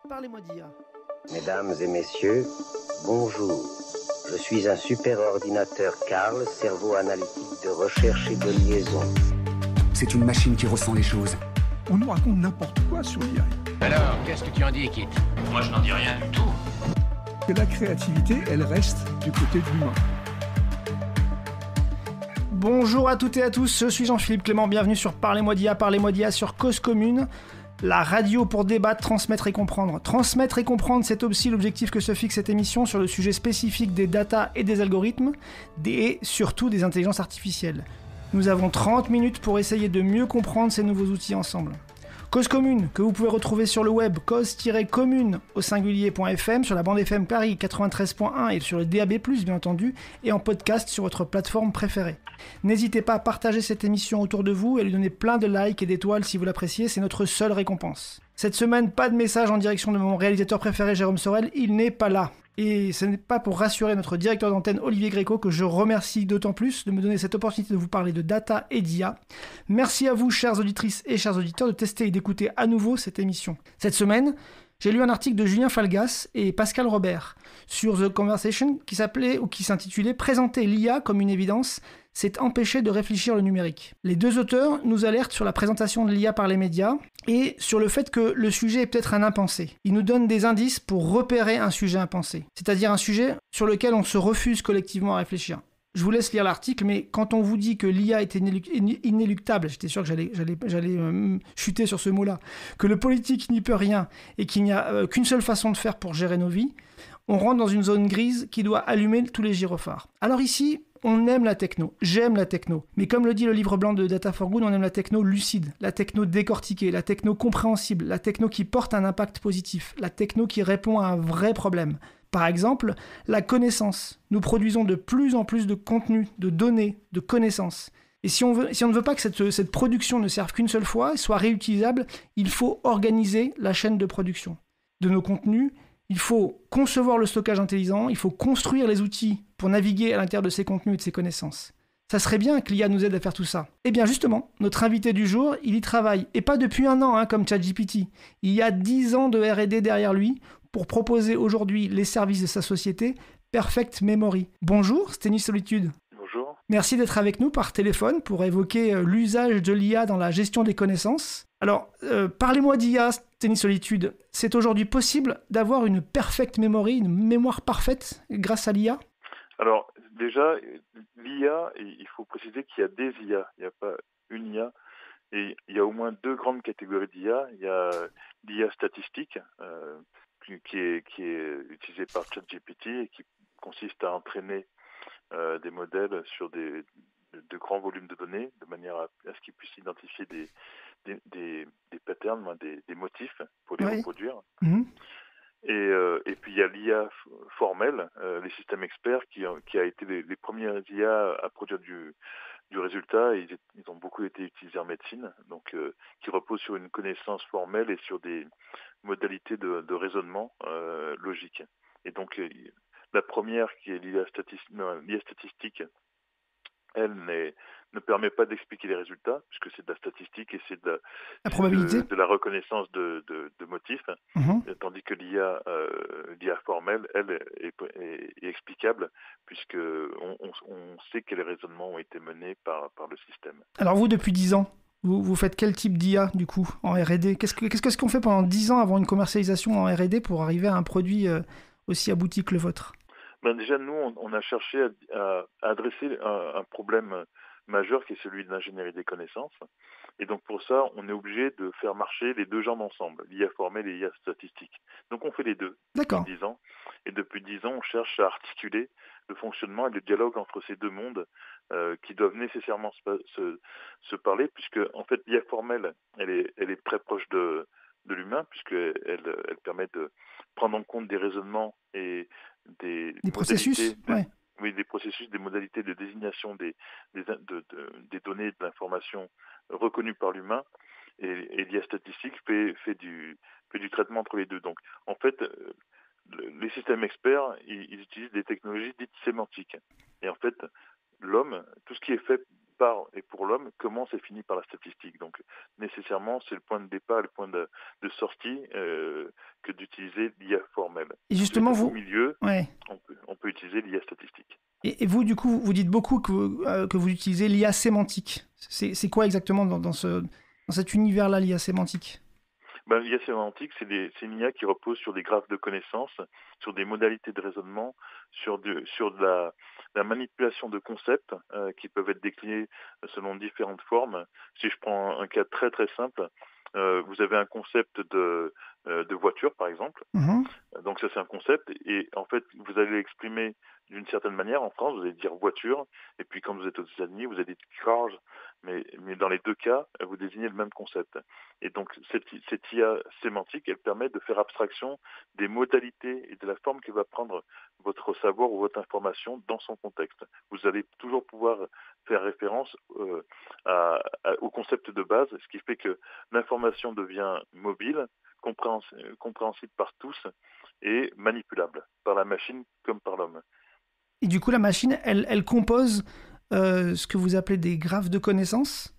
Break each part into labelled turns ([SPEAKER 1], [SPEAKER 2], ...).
[SPEAKER 1] Parlez-moi d'IA.
[SPEAKER 2] Mesdames et messieurs, bonjour. Je suis un super ordinateur Karl, cerveau analytique de recherche et de liaison.
[SPEAKER 3] C'est une machine qui ressent les choses.
[SPEAKER 4] On nous raconte n'importe quoi sur l'IA.
[SPEAKER 5] Alors, qu'est-ce que tu en dis, Kit? Moi, je n'en dis rien du tout.
[SPEAKER 4] Que la créativité, elle reste du côté de l'humain.
[SPEAKER 1] Bonjour à toutes et à tous, je suis Jean-Philippe Clément, bienvenue sur Parlez-moi d'IA sur Cause Commune, la radio pour débattre, transmettre et comprendre. Transmettre et comprendre, c'est aussi l'objectif que se fixe cette émission sur le sujet spécifique des data et des algorithmes, et surtout des intelligences artificielles. Nous avons 30 minutes pour essayer de mieux comprendre ces nouveaux outils ensemble. Cause Commune, que vous pouvez retrouver sur le web cause-commune au singulier.fm, sur la bande FM Paris 93.1 et sur le DAB+, bien entendu, et en podcast sur votre plateforme préférée. N'hésitez pas à partager cette émission autour de vous et lui donner plein de likes et d'étoiles si vous l'appréciez, c'est notre seule récompense. Cette semaine, pas de message en direction de mon réalisateur préféré Jérôme Sorel, il n'est pas là. Et ce n'est pas pour rassurer notre directeur d'antenne Olivier Gréco que je remercie d'autant plus de me donner cette opportunité de vous parler de data et d'IA. Merci à vous, chères auditrices et chers auditeurs, de tester et d'écouter à nouveau cette émission. Cette semaine, j'ai lu un article de Julien Falgas et Pascal Robert sur The Conversation qui s'intitulait « Présenter l'IA comme une évidence, c'est empêcher de réfléchir le numérique ». Les deux auteurs nous alertent sur la présentation de l'IA par les médias et sur le fait que le sujet est peut-être un impensé. Ils nous donnent des indices pour repérer un sujet impensé, c'est-à-dire un sujet sur lequel on se refuse collectivement à réfléchir. Je vous laisse lire l'article, mais quand on vous dit que l'IA est inéluctable, j'étais sûr que j'allais chuter sur ce mot-là, que le politique n'y peut rien et qu'il n'y a qu'une seule façon de faire pour gérer nos vies, on rentre dans une zone grise qui doit allumer tous les gyrophares. Alors ici, on aime la techno, j'aime la techno, mais comme le dit le livre blanc de Data for Good, on aime la techno lucide, la techno décortiquée, la techno compréhensible, la techno qui porte un impact positif, la techno qui répond à un vrai problème. Par exemple, la connaissance. Nous produisons de plus en plus de contenu, de données, de connaissances. Et si on ne veut pas que cette production ne serve qu'une seule fois et soit réutilisable, il faut organiser la chaîne de production de nos contenus. Il faut concevoir le stockage intelligent, il faut construire les outils pour naviguer à l'intérieur de ces contenus et de ces connaissances. Ça serait bien que l'IA nous aide à faire tout ça. Eh bien justement, notre invité du jour, il y travaille. Et pas depuis un an, comme ChatGPT. Il y a 10 ans de R&D derrière lui pour proposer aujourd'hui les services de sa société, Perfect Memory. Bonjour, Sténie Solitude.
[SPEAKER 6] Bonjour.
[SPEAKER 1] Merci d'être avec nous par téléphone pour évoquer l'usage de l'IA dans la gestion des connaissances. Alors, parlez-moi d'IA, Sténie Solitude. C'est aujourd'hui possible d'avoir une Perfect Memory, une mémoire parfaite grâce à l'IA ?
[SPEAKER 6] Alors, déjà, l'IA, il faut préciser qu'il y a des IA, il n'y a pas une IA. Et il y a au moins deux grandes catégories d'IA. Il y a l'IA statistique, qui est utilisée par ChatGPT et qui consiste à entraîner des modèles sur de grands volumes de données, de manière à ce qu'ils puissent identifier des patterns, des motifs pour les reproduire. Mmh. Et puis il y a l'IA formelle, les systèmes experts, qui a été les premières IA à produire du résultat. Ils ont beaucoup été utilisés en médecine, donc qui reposent sur une connaissance formelle et sur des modalités de raisonnement logique. Et donc la première, qui est l'IA statistique, elle ne permet pas d'expliquer les résultats, puisque c'est de la statistique et c'est de
[SPEAKER 1] la probabilité,
[SPEAKER 6] de la reconnaissance de motifs, tandis que l'IA formelle, elle, est explicable, puisque on sait quels raisonnements ont été menés par le système.
[SPEAKER 1] Alors vous, depuis 10 ans, vous faites quel type d'IA, du coup, en R&D ? Qu'est-ce qu'on fait pendant 10 ans avant une commercialisation en R&D pour arriver à un produit aussi abouti que le vôtre ?
[SPEAKER 6] Déjà, nous, on a cherché à adresser un problème majeur qui est celui de l'ingénierie des connaissances. Et donc, pour ça, on est obligé de faire marcher les deux jambes ensemble, l'IA formelle et l'IA statistique. Donc, on fait les deux depuis 10 ans. Et depuis 10 ans, on cherche à articuler le fonctionnement et le dialogue entre ces deux mondes qui doivent nécessairement se parler, puisque, en fait, l'IA formelle, elle est très proche de l'humain, puisqu'elle permet de prendre en compte des raisonnements et des
[SPEAKER 1] processus,
[SPEAKER 6] oui, des processus, des modalités de désignation des données et de l'information reconnues par l'humain, et l'IA statistique fait du traitement entre les deux. Donc, en fait, les systèmes experts, ils utilisent des technologies dites sémantiques. Et en fait, l'homme, tout ce qui est fait par et pour l'homme commence et finit par la statistique. Donc nécessairement, c'est le point de départ, le point de sortie que d'utiliser l'IA formelle.
[SPEAKER 1] Et justement,
[SPEAKER 6] Au
[SPEAKER 1] vous...
[SPEAKER 6] milieu,
[SPEAKER 1] Ouais.
[SPEAKER 6] on peut utiliser l'IA statistique.
[SPEAKER 1] Et vous, du coup, vous dites beaucoup que vous utilisez l'IA sémantique. C'est quoi exactement dans cet univers-là, l'IA sémantique?
[SPEAKER 6] L'IA sémantique, c'est une IA qui repose sur des graphes de connaissances, sur des modalités de raisonnement, sur de la manipulation de concepts qui peuvent être déclinés selon différentes formes. Si je prends un cas très très simple, vous avez un concept de voiture, par exemple.
[SPEAKER 1] Mhm.
[SPEAKER 6] Donc ça, c'est un concept. Et en fait, vous allez l'exprimer d'une certaine manière. En France, vous allez dire voiture. Et puis quand vous êtes aux États-Unis, vous allez dire cars. Mais dans les deux cas, vous désignez le même concept. Et donc cette IA sémantique, elle permet de faire abstraction des modalités et de la forme que va prendre votre savoir ou votre information dans son contexte. Vous allez toujours pouvoir faire référence au concept de base, ce qui fait que l'information devient mobile, compréhensible par tous et manipulable par la machine comme par l'homme.
[SPEAKER 1] Et du coup, la machine, elle compose ce que vous appelez des graphes de connaissances?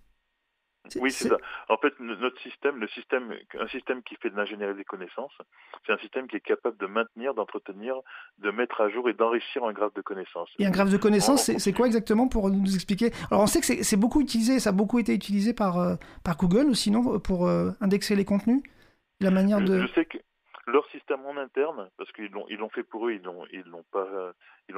[SPEAKER 6] Oui, c'est ça. En fait, un système qui fait de l'ingénierie des connaissances, c'est un système qui est capable de maintenir, d'entretenir, de mettre à jour et d'enrichir un graphe de connaissances.
[SPEAKER 1] Et un graphe de connaissances, c'est quoi exactement pour nous expliquer? Alors, on sait que c'est beaucoup utilisé, ça a beaucoup été utilisé par Google aussi, non? Pour indexer les contenus, la manière de...
[SPEAKER 6] Je sais que leur système en interne, parce qu'ils l'ont fait pour eux, ils l'ont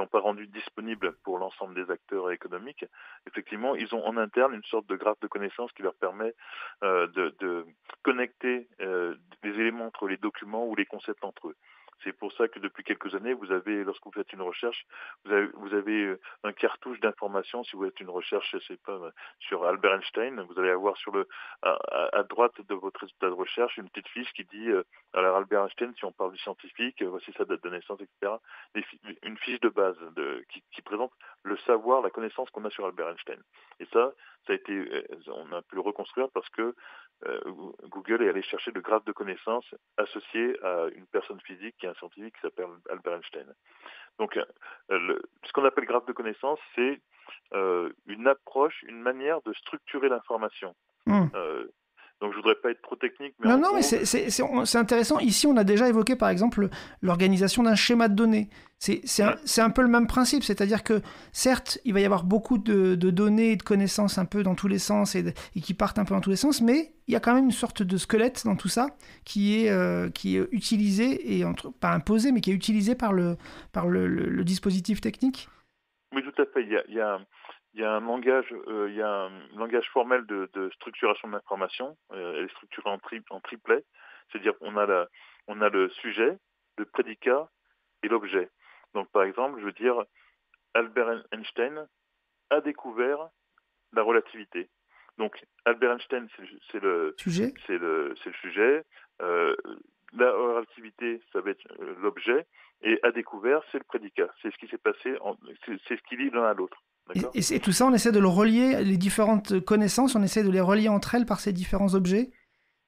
[SPEAKER 6] pas rendu disponible pour l'ensemble des acteurs économiques. Effectivement, ils ont en interne une sorte de graphe de connaissances qui leur permet de connecter des éléments entre les documents ou les concepts entre eux. C'est pour ça que depuis quelques années, lorsque vous faites une recherche, vous avez un cartouche d'informations. Si vous faites une recherche, je sais pas, sur Albert Einstein, vous allez avoir à droite de votre résultat de recherche une petite fiche qui dit alors Albert Einstein, si on parle du scientifique, voici sa date de naissance, etc. Une fiche de base qui présente le savoir, la connaissance qu'on a sur Albert Einstein. Et ça a été, on a pu le reconstruire parce que Google est allé chercher le graphe de connaissances associé à une personne physique qui est un scientifique qui s'appelle Albert Einstein. Donc, ce qu'on appelle graphe de connaissances, c'est une approche, une manière de structurer l'information. Donc, je voudrais pas être trop technique, mais
[SPEAKER 1] non, mais c'est intéressant. Ici, on a déjà évoqué, par exemple, l'organisation d'un schéma de données. C'est un peu le même principe, c'est-à-dire que, certes, il va y avoir beaucoup de données et de connaissances un peu dans tous les sens et qui partent un peu dans tous les sens, mais il y a quand même une sorte de squelette dans tout ça qui est utilisé, et pas imposé, mais qui est utilisé par le dispositif technique.
[SPEAKER 6] Oui, tout à fait. Il y a un langage formel de structuration de l'information. Elle est structurée en triplet, c'est-à-dire qu'on a le sujet, le prédicat et l'objet. Donc, par exemple, je veux dire, Albert Einstein a découvert la relativité. Donc, Albert Einstein, c'est le
[SPEAKER 1] sujet.
[SPEAKER 6] La relativité, ça va être l'objet, et a découvert, c'est le prédicat. C'est ce qui s'est passé, c'est ce qui lie l'un à l'autre.
[SPEAKER 1] Et tout ça, on essaie de le relier, les différentes connaissances, on essaie de les relier entre elles par ces différents objets.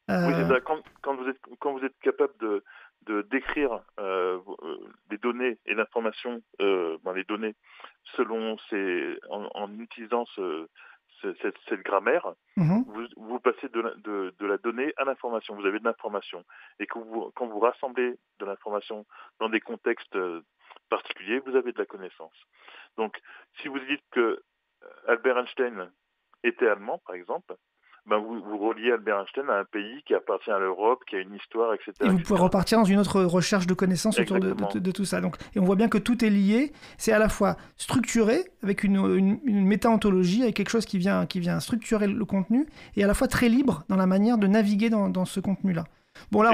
[SPEAKER 6] Oui, c'est ça. Quand vous êtes capable de décrire les données et l'information, les données selon en utilisant cette grammaire, vous passez de la donnée à l'information. Vous avez de l'information. Et quand vous rassemblez de l'information dans des contextes particuliers, vous avez de la connaissance. Donc, si vous dites que Albert Einstein était allemand, par exemple, vous reliez Albert Einstein à un pays qui appartient à l'Europe, qui a une histoire, etc.
[SPEAKER 1] Et vous pouvez repartir dans une autre recherche de connaissances autour de tout ça. Donc, et on voit bien que tout est lié. C'est à la fois structuré, avec une méta-ontologie, avec quelque chose qui vient structurer le contenu, et à la fois très libre dans la manière de naviguer dans ce contenu-là. Bon, là,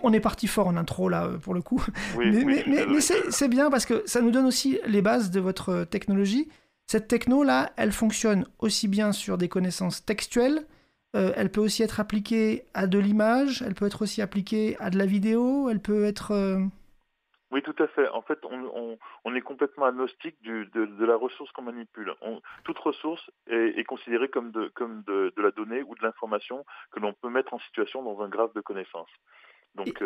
[SPEAKER 1] on est parti fort en intro, là, pour le coup.
[SPEAKER 6] Oui,
[SPEAKER 1] mais c'est bien parce que ça nous donne aussi les bases de votre technologie. Cette techno-là, elle fonctionne aussi bien sur des connaissances textuelles, elle peut aussi être appliquée à de l'image, elle peut être aussi appliquée à de la vidéo, elle peut être...
[SPEAKER 6] Oui, tout à fait. En fait, on est complètement agnostique de la ressource qu'on manipule. Toute ressource est considérée comme de la donnée ou de l'information que l'on peut mettre en situation dans un graphe de connaissances. Donc,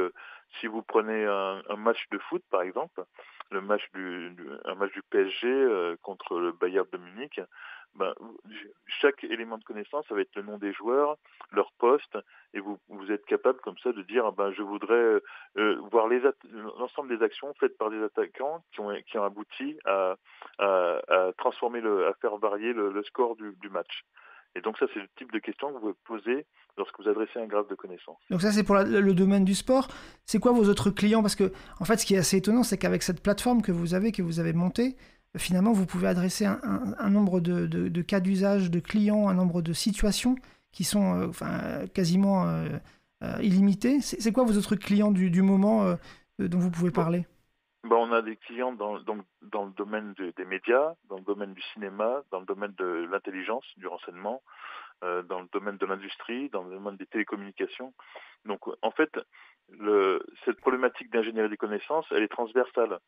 [SPEAKER 6] si vous prenez un match de foot, par exemple, un match du PSG contre le Bayern de Munich, chaque élément de connaissance, ça va être le nom des joueurs, leur poste, et vous êtes capable comme ça de dire je voudrais voir l'ensemble des actions faites par des attaquants qui ont abouti à transformer à faire varier le score du match. Et donc ça, c'est le type de question que vous pouvez poser lorsque vous adressez un graphe de connaissances.
[SPEAKER 1] Donc ça, c'est pour le domaine du sport. C'est quoi vos autres clients ? Parce que, en fait, ce qui est assez étonnant, c'est qu'avec cette plateforme que vous avez montée, finalement, vous pouvez adresser un nombre de cas d'usage, de clients, un nombre de situations qui sont quasiment illimités. C'est quoi vos autres clients du moment dont vous pouvez parler ?
[SPEAKER 6] On a des clients dans le domaine des médias, dans le domaine du cinéma, dans le domaine de l'intelligence, du renseignement, dans le domaine de l'industrie, dans le domaine des télécommunications. Donc, en fait, cette problématique d'ingénierie des connaissances, elle est transversale.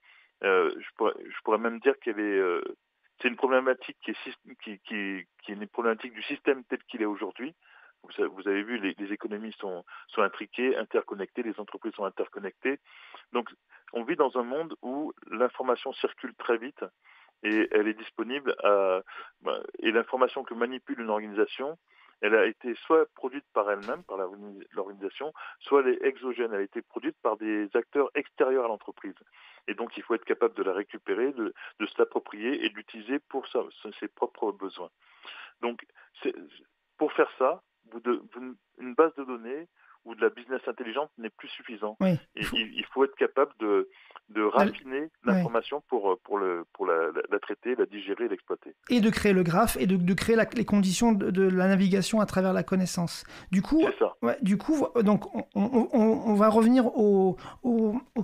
[SPEAKER 6] Je pourrais même dire qu'elle est... c'est une problématique qui est une problématique du système tel qu'il est aujourd'hui. Vous avez vu, les économies sont intriquées, interconnectées, les entreprises sont interconnectées. Donc, on vit dans un monde où l'information circule très vite et elle est disponible et l'information que manipule une organisation, elle a été soit produite par elle-même, par l'organisation, soit elle est exogène, elle a été produite par des acteurs extérieurs à l'entreprise. Et donc, il faut être capable de la récupérer, de se l'approprier et de l'utiliser pour ses propres besoins. Donc, pour faire ça, une base de données ou de la business intelligente n'est plus suffisant. Oui. Il faut être capable de raffiner l'information pour la traiter, la digérer, l'exploiter.
[SPEAKER 1] Et de créer le graphe et de créer les conditions de la navigation à travers la connaissance. Du coup,
[SPEAKER 6] c'est ça.
[SPEAKER 1] Donc on va revenir au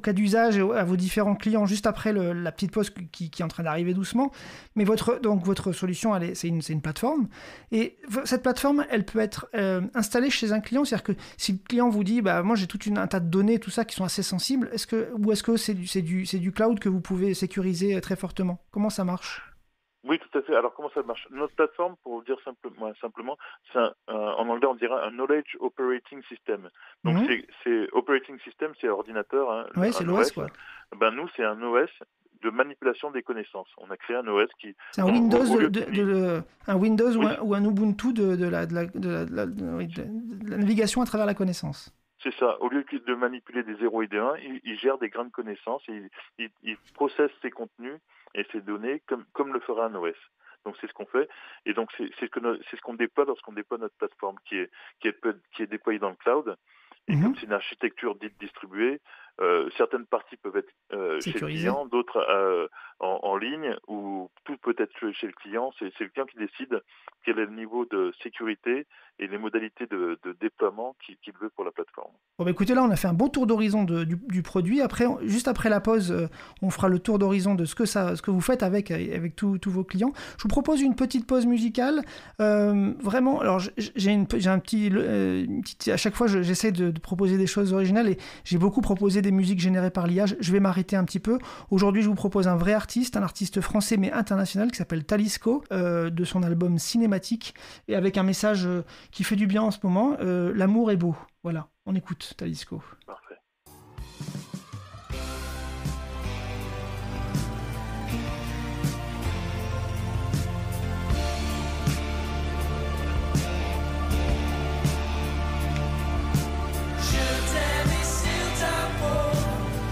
[SPEAKER 1] cas d'usage et à vos différents clients juste après la petite pause qui est en train d'arriver doucement. Mais votre solution, c'est une plateforme. Et cette plateforme, elle peut être installée chez un client. C'est-à-dire que si le client vous dit, moi j'ai un tas de données, tout ça qui sont assez sensibles, est-ce que c'est du cloud que vous pouvez sécuriser très fortement ? Comment ça marche ?
[SPEAKER 6] Oui, tout à fait. Alors, comment ça marche ? Notre plateforme, pour vous dire simplement, c'est en anglais, on dirait un Knowledge Operating System. Donc, c'est Operating System, c'est ordinateur.
[SPEAKER 1] Oui, c'est l'OS, quoi.
[SPEAKER 6] Nous, c'est un OS de manipulation des connaissances. On a créé un OS qui...
[SPEAKER 1] C'est un Windows, un Windows ou un Ubuntu de la navigation à travers la connaissance.
[SPEAKER 6] C'est ça. Au lieu de manipuler des 0 et des 1, il gère des grains de connaissances et il processe ses contenus et ses données comme le ferait un OS. Donc c'est ce qu'on fait. Et donc c'est ce qu'on déploie lorsqu'on déploie notre plateforme qui est déployée dans le cloud. Et comme c'est une architecture dite distribuée, certaines parties peuvent être chez le client, d'autres en ligne, ou tout peut être chez le client. C'est le client qui décide quel est le niveau de sécurité et les modalités de déploiement qu'il veut pour la plateforme.
[SPEAKER 1] Bon, écoutez, là, on a fait un bon tour d'horizon du produit. Juste après la pause, on fera le tour d'horizon de ce que vous faites avec tous vos clients. Je vous propose une petite pause musicale. Vraiment, alors j'ai un petit... À chaque fois, j'essaie de proposer des choses originales et j'ai beaucoup proposé des musiques générées par l'IA. Je vais m'arrêter un petit peu. Aujourd'hui, je vous propose un vrai artiste, un artiste français mais international qui s'appelle Talisco, de son album Cinématique, et avec un message qui fait du bien en ce moment. L'amour est beau. Voilà, on écoute Talisco.
[SPEAKER 6] Parfait.
[SPEAKER 7] Je t'aime sur ta peau,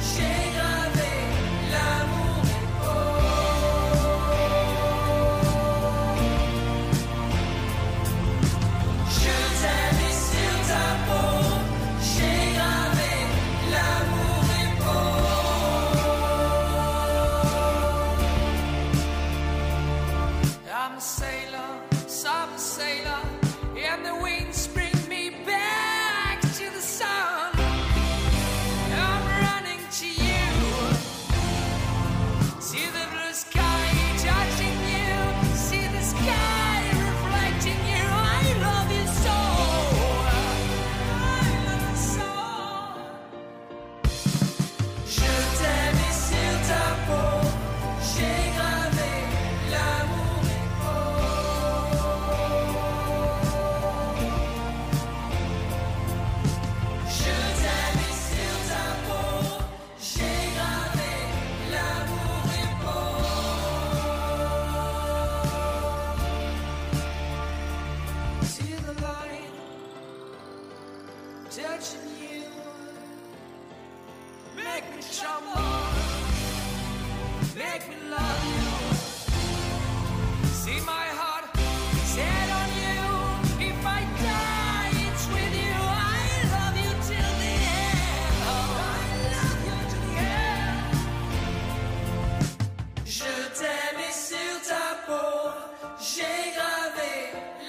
[SPEAKER 7] j'ai gravé make me tremble, make me love you. See my heart set on you. If I die, it's with you. I love you till the end. Oh, I love you till the end. Je t'aime et sur ta peau, j'ai gravé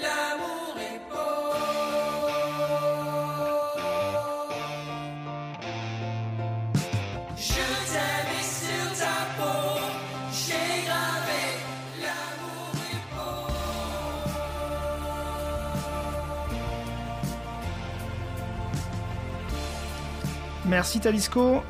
[SPEAKER 7] l'amour est beau. Je t'aime et sur ta peau, j'ai gravé l'amour est beau.
[SPEAKER 1] Merci Talisco.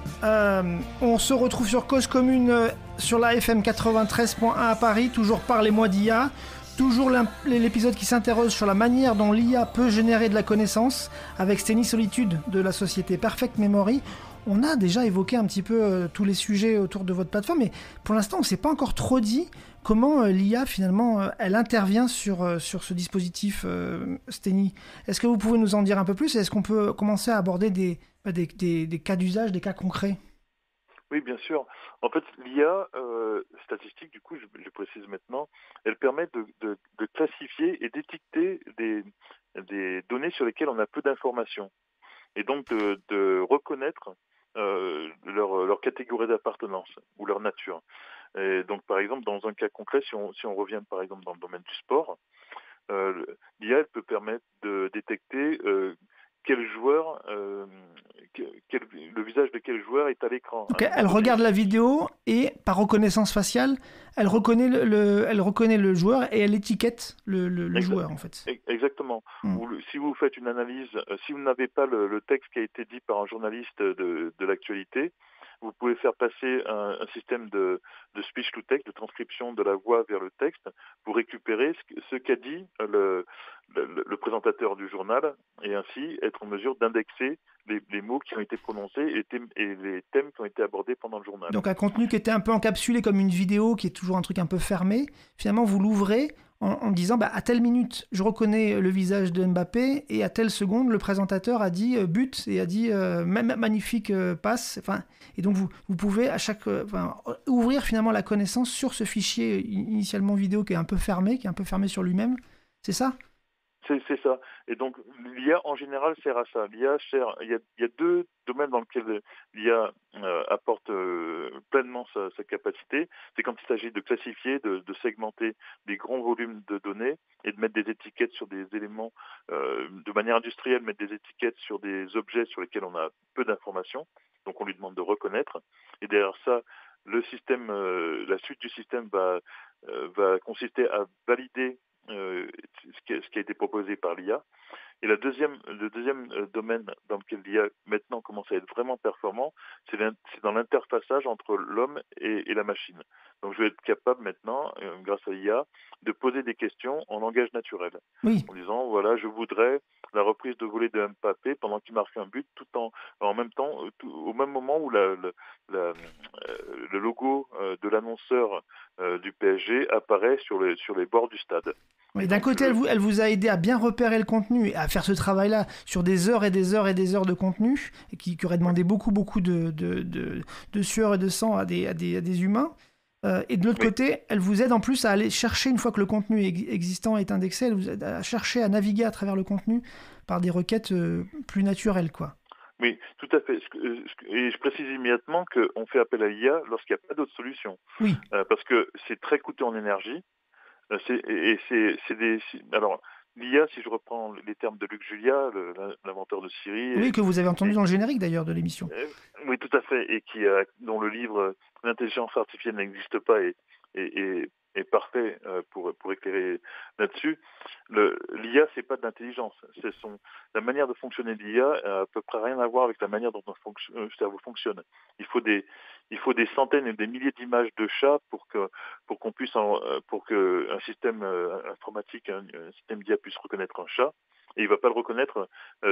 [SPEAKER 1] On se retrouve sur Cause Commune sur la FM 93.1 à Paris, toujours Parlez-moi d'IA. Toujours l'épisode qui s'interroge sur la manière dont l'IA peut générer de la connaissance avec Steny Solitude de la société Perfect Memory. On a déjà évoqué un petit peu tous les sujets autour de votre plateforme, mais pour l'instant, on ne s'est pas encore trop dit comment l'IA, finalement, elle intervient sur ce dispositif Steny. Est-ce que vous pouvez nous en dire un peu plus et est-ce qu'on peut commencer à aborder des cas d'usage, des cas concrets ?
[SPEAKER 6] Oui, bien sûr. En fait, l'IA statistique, du coup, je précise maintenant, elle permet de classifier et d'étiqueter des données sur lesquelles on a peu d'informations. Et donc de reconnaître leur catégorie d'appartenance ou leur nature. Et donc, par exemple, dans un cas concret, si on revient, par exemple, dans le domaine du sport, l'IA elle peut permettre de détecter quel joueur, le visage de quel joueur est à l'écran.
[SPEAKER 1] Donc elle regarde la vidéo et par reconnaissance faciale, elle reconnaît le joueur et elle étiquette le joueur en fait.
[SPEAKER 6] Exactement. Si vous faites une analyse, si vous n'avez pas le texte qui a été dit par un journaliste de l'actualité, vous pouvez faire passer un système de speech to text, de transcription de la voix vers le texte, pour récupérer ce qu'a dit le présentateur du journal et ainsi être en mesure d'indexer les mots qui ont été prononcés et les thèmes qui ont été abordés pendant le journal.
[SPEAKER 1] Donc un contenu qui était un peu encapsulé comme une vidéo, qui est toujours un truc un peu fermé, finalement vous l'ouvrez en disant à telle minute je reconnais le visage de Mbappé et à telle seconde le présentateur a dit but et a dit magnifique passe. Et donc vous pouvez à chaque ouvrir finalement la connaissance sur ce fichier initialement vidéo qui est un peu fermé sur lui-même. C'est ça ?
[SPEAKER 6] C'est ça. Et donc, l'IA, en général, sert à ça. Il y a deux domaines dans lesquels l'IA apporte pleinement sa capacité. C'est quand il s'agit de classifier, de segmenter des grands volumes de données et de mettre des étiquettes sur des éléments, de manière industrielle, mettre des étiquettes sur des objets sur lesquels on a peu d'informations. Donc, on lui demande de reconnaître. Et derrière ça, le système, la suite du système va consister à valider ce qui a été proposé par l'IA. Et le deuxième domaine dans lequel l'IA maintenant commence à être vraiment performant, c'est dans l'interfaçage entre l'homme et la machine. Donc je vais être capable maintenant, grâce à l'IA, de poser des questions en langage naturel.
[SPEAKER 1] Oui.
[SPEAKER 6] En disant, voilà, je voudrais la reprise de volée de Mbappé pendant qu'il marque un but, tout en même temps, au même moment où le logo de l'annonceur du PSG apparaît sur les bords du stade.
[SPEAKER 1] Mais d'un côté, elle vous a aidé à bien repérer le contenu et à faire ce travail-là sur des heures et des heures et des heures de contenu et qui aurait demandé beaucoup de sueur et de sang à des humains. Et de l'autre côté, elle vous aide en plus à aller chercher, une fois que le contenu existant est indexé, elle vous aide à chercher à naviguer à travers le contenu par des requêtes plus naturelles, quoi.
[SPEAKER 6] Oui, tout à fait. Et je précise immédiatement qu'on fait appel à l'IA lorsqu'il n'y a pas d'autre solution.
[SPEAKER 1] Oui.
[SPEAKER 6] Parce que c'est très coûteux en énergie. Alors, l'IA, si je reprends les termes de Luc Julia, l'inventeur de Siri...
[SPEAKER 1] Oui, que vous avez entendu dans le générique d'ailleurs de l'émission.
[SPEAKER 6] Oui, tout à fait, et dont le livre « L'intelligence artificielle n'existe pas » est parfait pour éclairer là-dessus. L'IA, c'est pas de l'intelligence. La manière de fonctionner de l'IA a à peu près rien à voir avec la manière dont notre cerveau fonctionne. Il faut des centaines et des milliers d'images de chats pour que un système informatique, un système d'IA puisse reconnaître un chat, et il va pas le reconnaître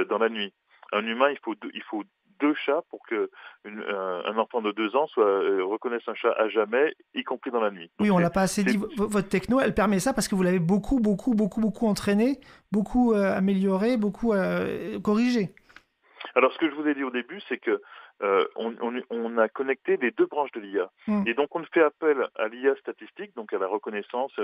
[SPEAKER 6] dans la nuit. Un humain, il faut deux chats pour que un enfant de 2 ans reconnaisse un chat à jamais, y compris dans la nuit. Donc
[SPEAKER 1] oui, on l'a pas assez dit. Votre techno, elle permet ça parce que vous l'avez beaucoup entraîné, beaucoup amélioré, beaucoup corrigé.
[SPEAKER 6] Alors, ce que je vous ai dit au début, c'est que on a connecté les deux branches de l'IA. Et donc, on ne fait appel à l'IA statistique, donc à la reconnaissance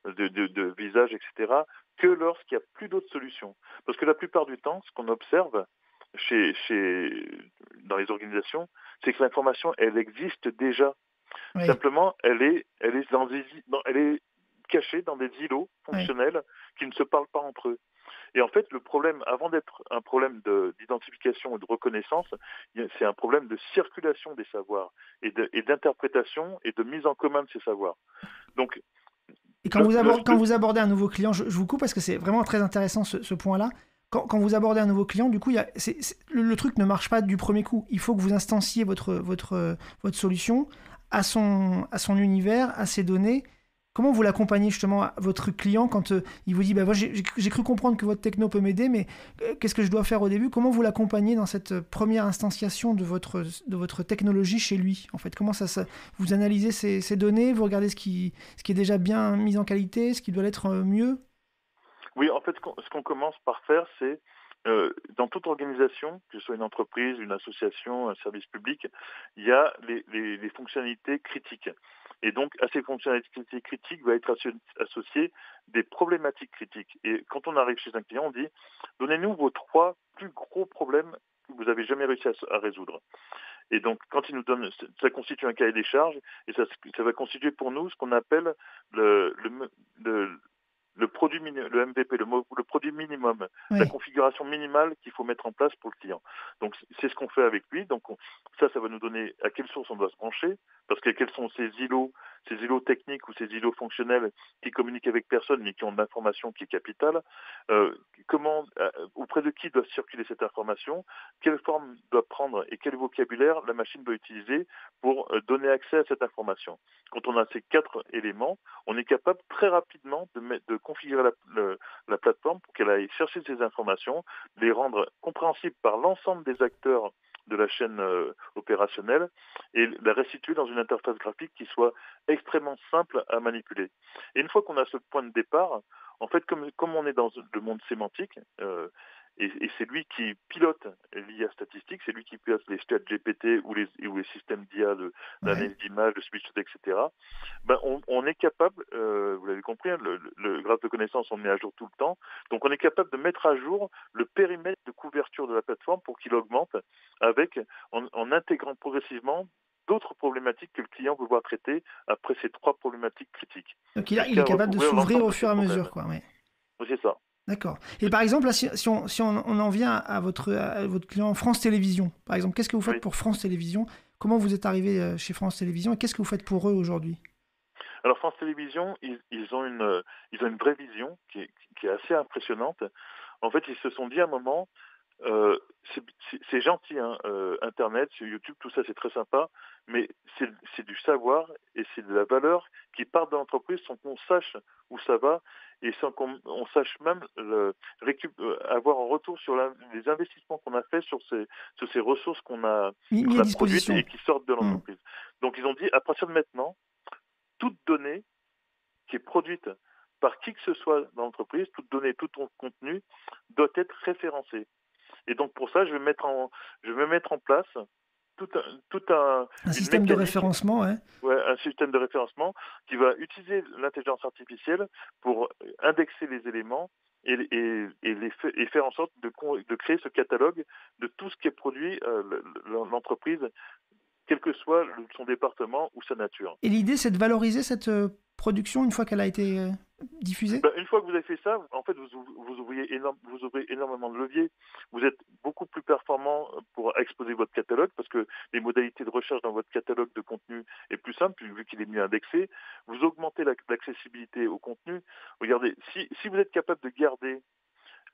[SPEAKER 6] de visage, etc., que lorsqu'il n'y a plus d'autres solutions. Parce que la plupart du temps, ce qu'on observe dans les organisations, c'est que l'information, elle existe déjà. Oui. Simplement, elle est cachée dans des îlots fonctionnels qui ne se parlent pas entre eux. Et en fait, le problème, avant d'être un problème d'identification et de reconnaissance, c'est un problème de circulation des savoirs et d'interprétation et de mise en commun de ces savoirs. Donc,
[SPEAKER 1] et quand vous abordez un nouveau client, je vous coupe parce que c'est vraiment très intéressant ce point-là. Quand vous abordez un nouveau client, du coup, le truc ne marche pas du premier coup. Il faut que vous instanciez votre solution à son univers, à ses données. Comment vous l'accompagnez justement à votre client quand il vous dit moi, j'ai cru comprendre que votre techno peut m'aider, mais qu'est-ce que je dois faire au début? Comment vous l'accompagnez dans cette première instanciation de votre technologie chez lui? En fait, comment vous analysez ces données, vous regardez ce qui est déjà bien mis en qualité, ce qui doit l'être mieux?
[SPEAKER 6] Oui, en fait, ce qu'on commence par faire, c'est dans toute organisation, que ce soit une entreprise, une association, un service public, il y a les fonctionnalités critiques. Et donc, à ces fonctionnalités critiques va être associé des problématiques critiques. Et quand on arrive chez un client, on dit « Donnez-nous vos 3 plus gros problèmes que vous n'avez jamais réussi à résoudre ». Et donc, quand il nous donne, ça constitue un cahier des charges, et ça va constituer pour nous ce qu'on appelle le produit le MVP, le produit minimum, la configuration minimale qu'il faut mettre en place pour le client. Donc, c'est ce qu'on fait avec lui. Donc, ça va nous donner à quelle source on doit se brancher, parce que quels sont ces îlots techniques ou ces îlots fonctionnels qui communiquent avec personne, mais qui ont de l'information qui est capitale. Auprès de qui doit circuler cette information, quelle forme doit prendre et quel vocabulaire la machine doit utiliser pour donner accès à cette information. Quand on a ces 4 éléments, on est capable très rapidement de configurer la plateforme pour qu'elle aille chercher ces informations, les rendre compréhensibles par l'ensemble des acteurs de la chaîne opérationnelle et la restituer dans une interface graphique qui soit extrêmement simple à manipuler. Et une fois qu'on a ce point de départ, en fait, comme on est dans le monde sémantique, et c'est lui qui pilote l'IA statistique, c'est lui qui pilote les ChatGPT ou les systèmes d'IA d'analyse d'image, de speech, etc. On est capable, vous l'avez compris, le graphe de connaissances, on le met à jour tout le temps, donc on est capable de mettre à jour le périmètre de couverture de la plateforme pour qu'il augmente en intégrant progressivement d'autres problématiques que le client veut voir traiter après ces 3 problématiques critiques.
[SPEAKER 1] Donc il est capable de s'ouvrir au fur et à mesure, quoi.
[SPEAKER 6] Oui, c'est ça.
[SPEAKER 1] D'accord. Et par exemple, là, si on en vient à votre client France Télévisions, par exemple, qu'est-ce que vous faites pour France Télévisions? Comment vous êtes arrivé chez France Télévisions et qu'est-ce que vous faites pour eux aujourd'hui?
[SPEAKER 6] Alors France Télévisions, ils ont une vraie vision qui est assez impressionnante. En fait, ils se sont dit à un moment, c'est gentil, hein, Internet, sur YouTube, tout ça, c'est très sympa, mais c'est du savoir et c'est de la valeur qui part de l'entreprise sans qu'on sache où ça va et sans qu'on sache même avoir un retour sur les investissements qu'on a fait sur ces ressources qu'on a produites et qui sortent de l'entreprise. Donc ils ont dit, à partir de maintenant, toute donnée qui est produite par qui que ce soit dans l'entreprise, toute donnée, tout contenu doit être référencé. Et donc pour ça, je vais mettre en place tout un
[SPEAKER 1] système de référencement,
[SPEAKER 6] un système de référencement qui va utiliser l'intelligence artificielle pour indexer les éléments et faire en sorte de créer ce catalogue de tout ce qui est produit l'entreprise, quel que soit son département ou sa nature.
[SPEAKER 1] Et l'idée, c'est de valoriser cette production une fois qu'elle a été diffusée?
[SPEAKER 6] Une fois que vous avez fait ça, en fait, vous ouvrez énormément de leviers. Vous êtes beaucoup plus performant pour exposer votre catalogue parce que les modalités de recherche dans votre catalogue de contenu est plus simple vu qu'il est mieux indexé. Vous augmentez l'accessibilité au contenu. Regardez, si vous êtes capable de garder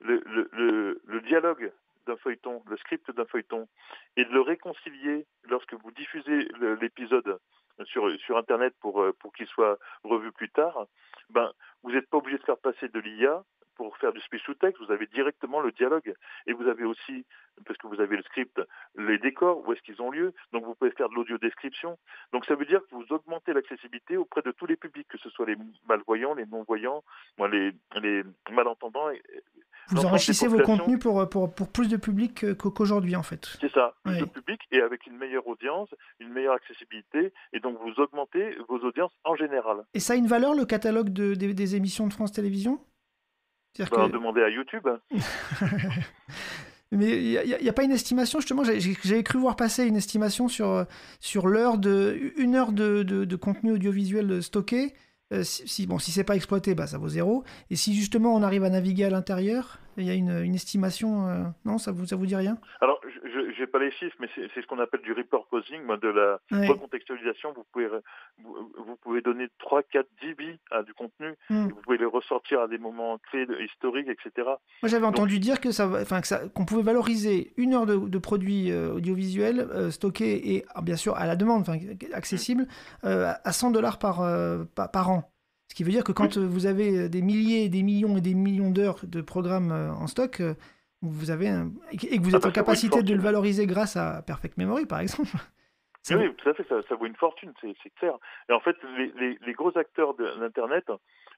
[SPEAKER 6] le dialogue d'un feuilleton, le script d'un feuilleton, et de le réconcilier lorsque vous diffusez l'épisode sur Internet pour qu'il soit revu plus tard, vous n'êtes pas obligé de faire passer de l'IA pour faire du speech to text, vous avez directement le dialogue. Et vous avez aussi, parce que vous avez le script, les décors, où est-ce qu'ils ont lieu, donc vous pouvez faire de l'audio-description. Donc ça veut dire que vous augmentez l'accessibilité auprès de tous les publics, que ce soit les malvoyants, les non-voyants, les malentendants,
[SPEAKER 1] Vous
[SPEAKER 6] l'ensemble
[SPEAKER 1] enrichissez
[SPEAKER 6] des
[SPEAKER 1] vos
[SPEAKER 6] populations.
[SPEAKER 1] contenus pour plus de public qu'aujourd'hui, en fait.
[SPEAKER 6] C'est ça, plus
[SPEAKER 1] Oui.
[SPEAKER 6] de public et avec une meilleure audience, une meilleure accessibilité, et donc vous augmentez vos audiences en général.
[SPEAKER 1] Et ça a une valeur, le catalogue des émissions de France Télévisions? C'est-à-dire que...
[SPEAKER 6] Demandez à YouTube.
[SPEAKER 1] Mais il n'y a pas une estimation, justement, j'avais cru voir passer une estimation sur l'heure une heure de contenu audiovisuel stocké. Si c'est pas exploité, ça vaut 0. Et si justement on arrive à naviguer à l'intérieur, il y a une estimation. Non, ça vous dit rien?
[SPEAKER 6] Alors, je n'ai pas les chiffres, mais c'est ce qu'on appelle du repurposing, de la
[SPEAKER 1] Ouais.
[SPEAKER 6] recontextualisation. Vous pouvez donner 3, 4, 10 billes à du contenu, et vous pouvez les ressortir à des moments clés historiques, etc.
[SPEAKER 1] Moi, j'avais entendu dire qu'on pouvait valoriser une heure de produits audiovisuels stockés et bien sûr à la demande, accessible, à $100 par an. Ce qui veut dire que quand vous avez des milliers, des millions et des millions d'heures de programmes en stock, vous avez et que vous êtes en capacité de le valoriser grâce à Perfect Memory, par exemple.
[SPEAKER 6] Oui, tout à fait, ça vaut une fortune, c'est clair. Et en fait, les gros acteurs de l'Internet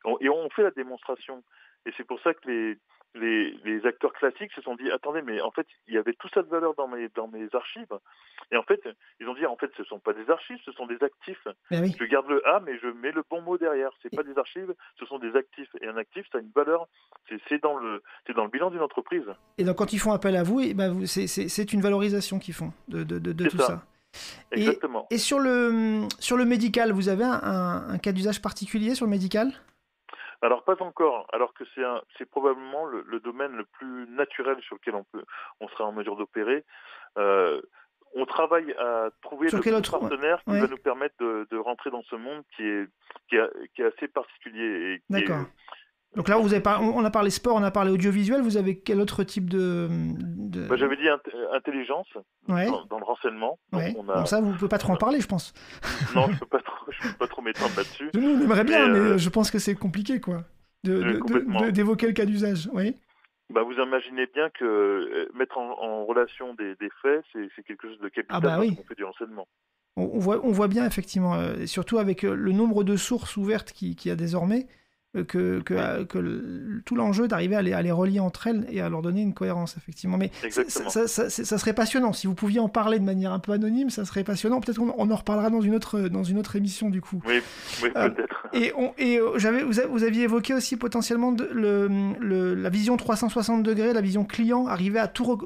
[SPEAKER 6] ont fait la démonstration. Et c'est pour ça que les acteurs classiques se sont dit, attendez, mais en fait, il y avait tout ça de valeur dans mes archives. Et en fait, ils ont dit, en fait, ce ne sont pas des archives, ce sont des actifs.
[SPEAKER 1] Ben oui.
[SPEAKER 6] Je garde le A, mais je mets le bon mot derrière. C'est pas des archives, ce sont des actifs. Et un actif, ça a une valeur. C'est dans le bilan d'une entreprise.
[SPEAKER 1] Et donc, quand ils font appel à vous, c'est une valorisation qu'ils font de tout ça.
[SPEAKER 6] Exactement.
[SPEAKER 1] Et sur le médical, vous avez un cas d'usage particulier sur le médical?
[SPEAKER 6] Alors pas encore, alors que c'est probablement le domaine le plus naturel sur lequel on sera en mesure d'opérer. On travaille à trouver le partenaire qui va nous permettre de rentrer dans ce monde qui est assez particulier.
[SPEAKER 1] D'accord. Donc là, on a parlé sport, on a parlé audiovisuel. Vous avez quel autre type de...
[SPEAKER 6] J'avais dit intelligence dans le renseignement.
[SPEAKER 1] Ouais. Bon, ça, vous ne pouvez pas trop en parler, je pense.
[SPEAKER 6] Non, je ne peux pas trop m'étendre là-dessus.
[SPEAKER 1] Nous, on aimerait bien, mais je pense que c'est compliqué, quoi, d'évoquer le cas d'usage. Oui.
[SPEAKER 6] Vous imaginez bien que mettre en relation des faits, c'est quelque chose de capital quand on fait du renseignement.
[SPEAKER 1] On voit bien, effectivement, surtout avec le nombre de sources ouvertes qu'il y a désormais, que tout l'enjeu d'arriver à les relier entre elles et à leur donner une cohérence, effectivement. Mais ça serait passionnant. Si vous pouviez en parler de manière un peu anonyme, ça serait passionnant. Peut-être qu'on en reparlera dans une autre émission, du coup.
[SPEAKER 6] Oui, peut-être.
[SPEAKER 1] Vous aviez évoqué aussi potentiellement la vision 360 degrés, la vision client, arriver à tout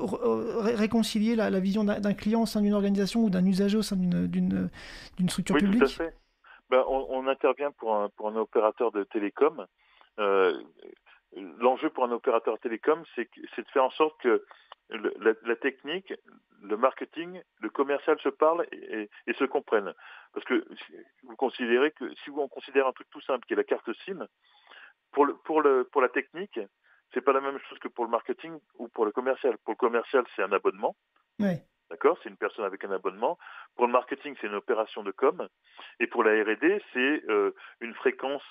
[SPEAKER 1] réconcilier la vision d'un client au sein d'une organisation ou d'un usager au sein d'une structure publique.
[SPEAKER 6] Oui, tout à fait. On intervient pour un opérateur de télécom. L'enjeu pour un opérateur télécom, c'est de faire en sorte que la technique, le marketing, le commercial se parlent et se comprennent. Parce que vous considérez que si on considère un truc tout simple qui est la carte SIM, pour la technique, c'est pas la même chose que pour le marketing ou pour le commercial. Pour le commercial, c'est un abonnement.
[SPEAKER 1] Oui.
[SPEAKER 6] D'accord, c'est une personne avec un abonnement. Pour le marketing, c'est une opération de com. Et pour la R&D, c'est une fréquence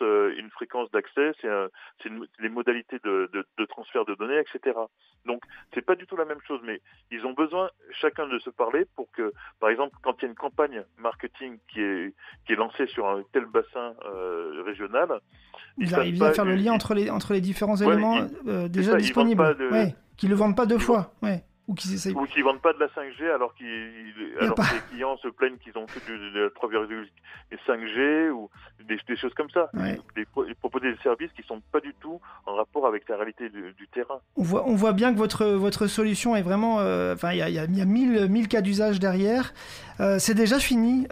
[SPEAKER 6] d'accès, c'est les modalités de transfert de données, etc. Donc, c'est pas du tout la même chose, mais ils ont besoin chacun de se parler pour que, par exemple, quand il y a une campagne marketing qui est lancée sur un tel bassin régional,
[SPEAKER 1] ils arrivent bien à faire le lien entre les différents éléments déjà disponibles, qu'ils ne le vendent pas deux fois. Ouais. Ou qu'ils
[SPEAKER 6] ne vendent pas de la 5G alors que les clients se plaignent qu'ils ont fait de la 3,5G ou des choses comme ça.
[SPEAKER 1] Ouais.
[SPEAKER 6] Ils proposent des services qui ne sont pas du tout en rapport avec la réalité du terrain.
[SPEAKER 1] On voit bien que votre solution est vraiment... il y a 1000 cas d'usage derrière. C'est déjà fini.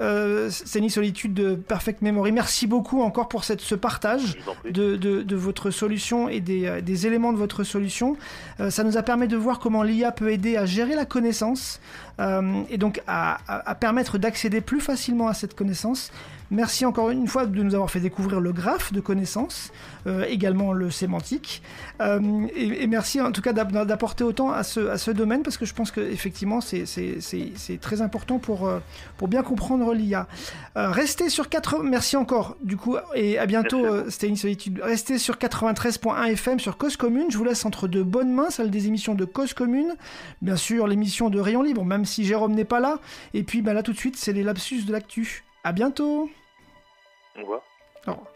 [SPEAKER 1] C'est une solitude de Perfect Memory. Merci beaucoup encore pour ce partage de votre solution et des éléments de votre solution. Ça nous a permis de voir comment l'IA peut aider à gérer la connaissance et donc à permettre d'accéder plus facilement à cette connaissance. Merci encore une fois de nous avoir fait découvrir le graphe de connaissances, également le sémantique. Et merci en tout cas d'apporter autant à ce domaine parce que je pense qu'effectivement c'est très important pour bien comprendre l'IA. Restez sur merci encore du coup et à bientôt. C'était une solitude. Restez sur 93.1 FM sur Cause Commune. Je vous laisse entre de bonnes mains, celle des émissions de Cause Commune. Bien sûr l'émission de Rayon Libre, même si Jérôme n'est pas là. Et puis là tout de suite c'est les lapsus de l'actu. À bientôt.
[SPEAKER 6] Au revoir.
[SPEAKER 1] Au revoir.